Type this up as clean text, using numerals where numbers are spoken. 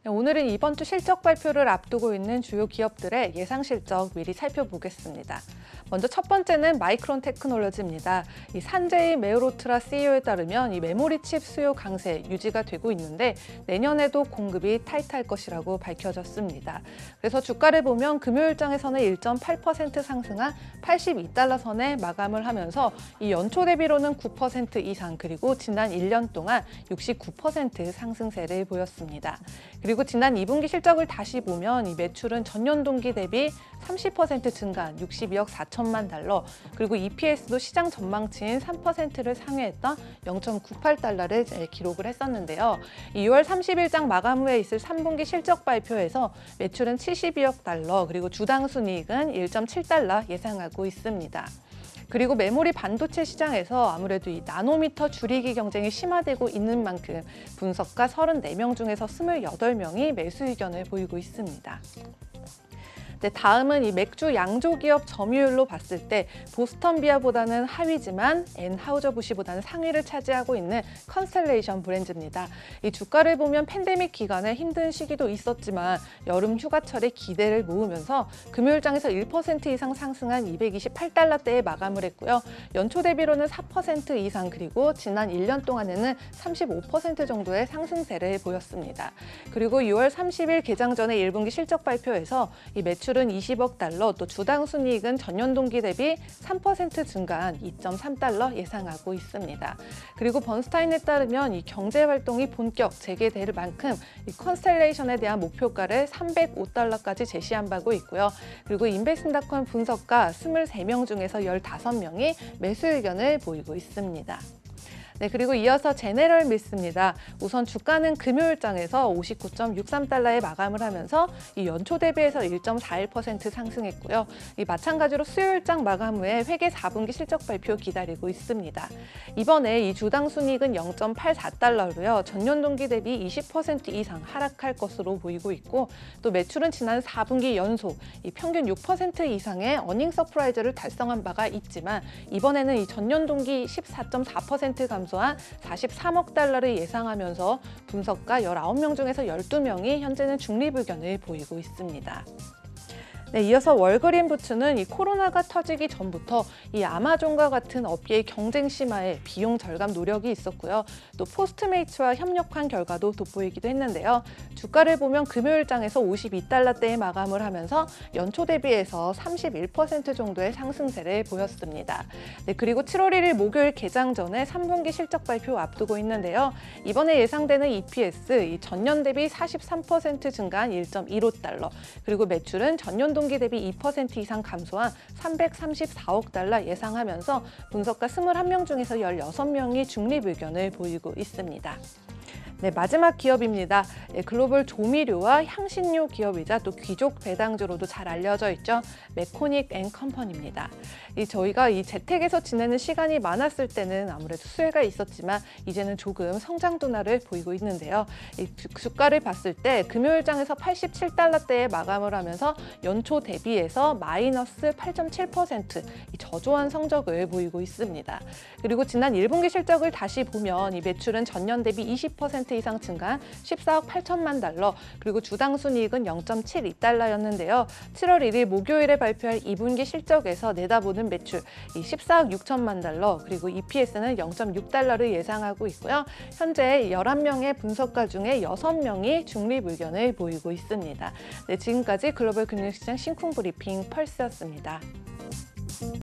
네, 오늘은 이번 주 실적 발표를 앞두고 있는 주요 기업들의 예상 실적 미리 살펴보겠습니다. 먼저 첫 번째는 마이크론 테크놀로지입니다. 이 산제이 메우로트라 CEO에 따르면 이 메모리 칩 수요 강세 유지가 되고 있는데 내년에도 공급이 타이트할 것이라고 밝혀졌습니다. 그래서 주가를 보면 금요일장에서는 1.8% 상승한 82달러 선에 마감을 하면서 이 연초 대비로는 9% 이상 그리고 지난 1년 동안 69% 상승세를 보였습니다. 그리고 지난 2분기 실적을 다시 보면 이 매출은 전년 동기 대비 30% 증가한 62억 4천만 달러, 그리고 EPS도 시장 전망치인 3%를 상회했던 0.98달러를 기록을 했었는데요. 2월 30일장 마감 후에 있을 3분기 실적 발표에서 매출은 72억 달러, 그리고 주당 순이익은 1.7달러 예상하고 있습니다. 그리고 메모리 반도체 시장에서 아무래도 이 나노미터 줄이기 경쟁이 심화되고 있는 만큼 분석가 34명 중에서 28명이 매수 의견을 보이고 있습니다. 네, 다음은 이 맥주 양조 기업 점유율로 봤을 때 보스턴 비아보다는 하위지만 엔하우저부시보다는 상위를 차지하고 있는 컨스텔레이션 브랜드입니다. 이 주가를 보면 팬데믹 기간에 힘든 시기도 있었지만 여름 휴가철에 기대를 모으면서 금요일장에서 1% 이상 상승한 228달러대에 마감을 했고요. 연초 대비로는 4% 이상 그리고 지난 1년 동안에는 35% 정도의 상승세를 보였습니다. 그리고 6월 30일 개장 전에 1분기 실적 발표에서 이 매출은 20억 달러, 또 주당 순이익은 전년 동기 대비 3% 증가한 2.3달러 예상하고 있습니다. 그리고 번스타인에 따르면 이 경제 활동이 본격 재개될 만큼 이 컨스텔레이션에 대한 목표가를 305달러까지 제시한 바고 있고요. 그리고 인베스트닷컴 분석가 23명 중에서 15명이 매수 의견을 보이고 있습니다. 네, 그리고 이어서 제네럴 밀스입니다. 우선 주가는 금요일장에서 59.63달러에 마감을 하면서 이 연초 대비해서 1.41% 상승했고요. 이 마찬가지로 수요일장 마감 후에 회계 4분기 실적 발표 기다리고 있습니다. 이번에 이 주당 순이익은 0.84달러로요. 전년 동기 대비 20% 이상 하락할 것으로 보이고 있고, 또 매출은 지난 4분기 연속 이 평균 6% 이상의 어닝 서프라이즈를 달성한 바가 있지만 이번에는 이 전년 동기 14.4% 감소한 43억 달러를 예상하면서 분석가 19명 중에서 12명이 현재는 중립 의견을 보이고 있습니다. 네, 이어서 월그린 부츠는 이 코로나가 터지기 전부터 이 아마존과 같은 업계의 경쟁 심화에 비용 절감 노력이 있었고요. 또 포스트메이츠와 협력한 결과도 돋보이기도 했는데요. 주가를 보면 금요일장에서 52달러대에 마감을 하면서 연초 대비해서 31% 정도의 상승세를 보였습니다. 네, 그리고 7월 1일 목요일 개장 전에 3분기 실적 발표 앞두고 있는데요. 이번에 예상되는 EPS 이 전년 대비 43% 증가한 1.15달러, 그리고 매출은 전년 동기 대비 2% 이상 감소한 334억 달러 예상하면서 분석가 21명 중에서 16명이 중립 의견을 보이고 있습니다. 네, 마지막 기업입니다. 네, 글로벌 조미료와 향신료 기업이자 또 귀족 배당주로도 잘 알려져 있죠. 메코닉 앤 컴퍼니입니다. 저희가 이 재택에서 지내는 시간이 많았을 때는 아무래도 수혜가 있었지만 이제는 조금 성장 둔화를 보이고 있는데요. 이 주가를 봤을 때 금요일장에서 87달러대에 마감을 하면서 연초 대비해서 마이너스 8.7% 이 저조한 성적을 보이고 있습니다. 그리고 지난 1분기 실적을 다시 보면 이 매출은 전년 대비 20% 이상 증가한 14억 8천만 달러, 그리고 주당 순이익은 0.72달러였는데요. 7월 1일 목요일에 발표할 2분기 실적에서 내다보는 매출 이 14억 6천만 달러, 그리고 EPS는 0.6달러를 예상하고 있고요. 현재 11명의 분석가 중에 6명이 중립 의견을 보이고 있습니다. 네, 지금까지 글로벌 금융시장 심쿵 브리핑 펄스였습니다.